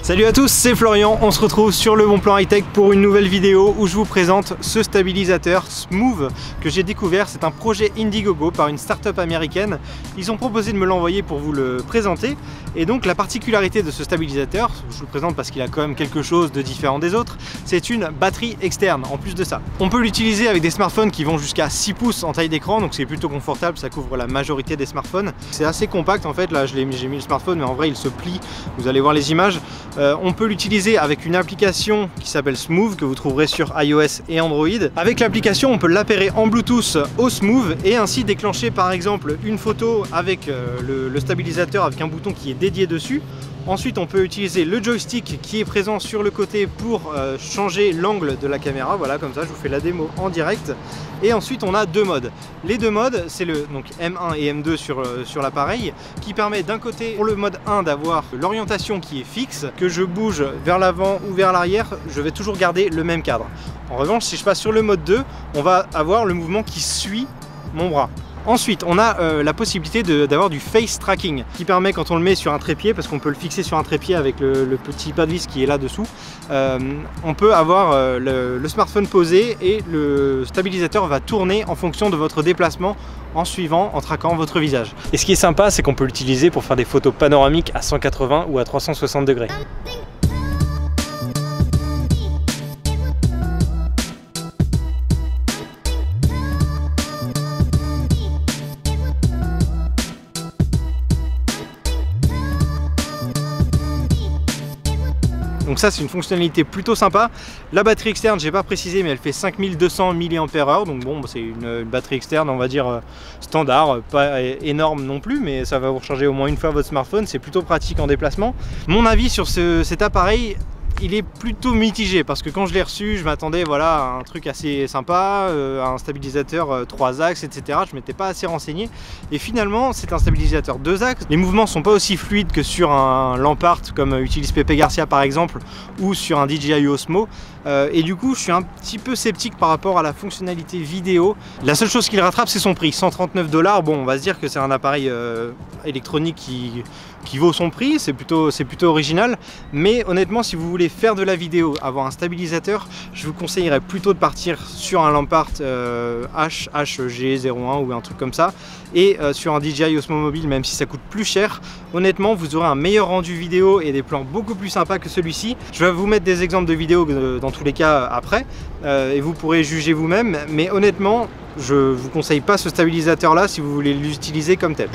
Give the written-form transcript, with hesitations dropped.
Salut à tous, c'est Florian, on se retrouve sur Le Bon Plan High-Tech pour une nouvelle vidéo où je vous présente ce stabilisateur Smooth que j'ai découvert. C'est un projet Indiegogo par une start-up américaine. Ils ont proposé de me l'envoyer pour vous le présenter. Et donc la particularité de ce stabilisateur, je vous le présente parce qu'il a quand même quelque chose de différent des autres, c'est une batterie externe en plus de ça. On peut l'utiliser avec des smartphones qui vont jusqu'à 6 pouces en taille d'écran, donc c'est plutôt confortable, ça couvre la majorité des smartphones. C'est assez compact en fait, là j'ai mis le smartphone mais en vrai il se plie, vous allez voir les images. On peut l'utiliser avec une application qui s'appelle Smooth que vous trouverez sur iOS et Android. Avec l'application, on peut l'appairer en Bluetooth au Smooth et ainsi déclencher par exemple une photo avec le stabilisateur avec un bouton qui est dédié dessus. Ensuite, on peut utiliser le joystick qui est présent sur le côté pour changer l'angle de la caméra. Voilà, comme ça, je vous fais la démo en direct. Et ensuite, on a deux modes. Les deux modes, c'est le donc M1 et M2 sur l'appareil, qui permet d'un côté, pour le mode 1, d'avoir l'orientation qui est fixe, que je bouge vers l'avant ou vers l'arrière, je vais toujours garder le même cadre. En revanche, si je passe sur le mode 2, on va avoir le mouvement qui suit mon bras. Ensuite, on a la possibilité d'avoir du face tracking qui permet quand on le met sur un trépied, parce qu'on peut le fixer sur un trépied avec le petit pas de vis qui est là dessous, on peut avoir le smartphone posé et le stabilisateur va tourner en fonction de votre déplacement en suivant, en traquant votre visage. Et ce qui est sympa, c'est qu'on peut l'utiliser pour faire des photos panoramiques à 180 ou à 360 degrés. Donc ça, c'est une fonctionnalité plutôt sympa. La batterie externe, j'ai pas précisé, mais elle fait 5200 mAh, donc bon, c'est une batterie externe, on va dire standard, pas énorme non plus, mais ça va vous recharger au moins une fois votre smartphone, c'est plutôt pratique en déplacement. Mon avis sur cet appareil, il est plutôt mitigé parce que quand je l'ai reçu, je m'attendais voilà, à un truc assez sympa, à un stabilisateur 3 axes, etc. Je m'étais pas assez renseigné et finalement c'est un stabilisateur 2 axes. Les mouvements sont pas aussi fluides que sur un Lampart comme utilise Pepe Garcia par exemple ou sur un DJI Osmo. Et du coup je suis un petit peu sceptique par rapport à la fonctionnalité vidéo. La seule chose qu'il rattrape c'est son prix, 139 $. Bon, on va se dire que c'est un appareil électronique qui vaut son prix, c'est plutôt original, mais honnêtement si vous voulez faire de la vidéo, avoir un stabilisateur, je vous conseillerais plutôt de partir sur un Lampart HG01 ou un truc comme ça, et sur un DJI Osmo Mobile, même si ça coûte plus cher, honnêtement vous aurez un meilleur rendu vidéo et des plans beaucoup plus sympas que celui-ci. Je vais vous mettre des exemples de vidéos dans tous les cas après, et vous pourrez juger vous-même, mais honnêtement je vous conseille pas ce stabilisateur là si vous voulez l'utiliser comme tel.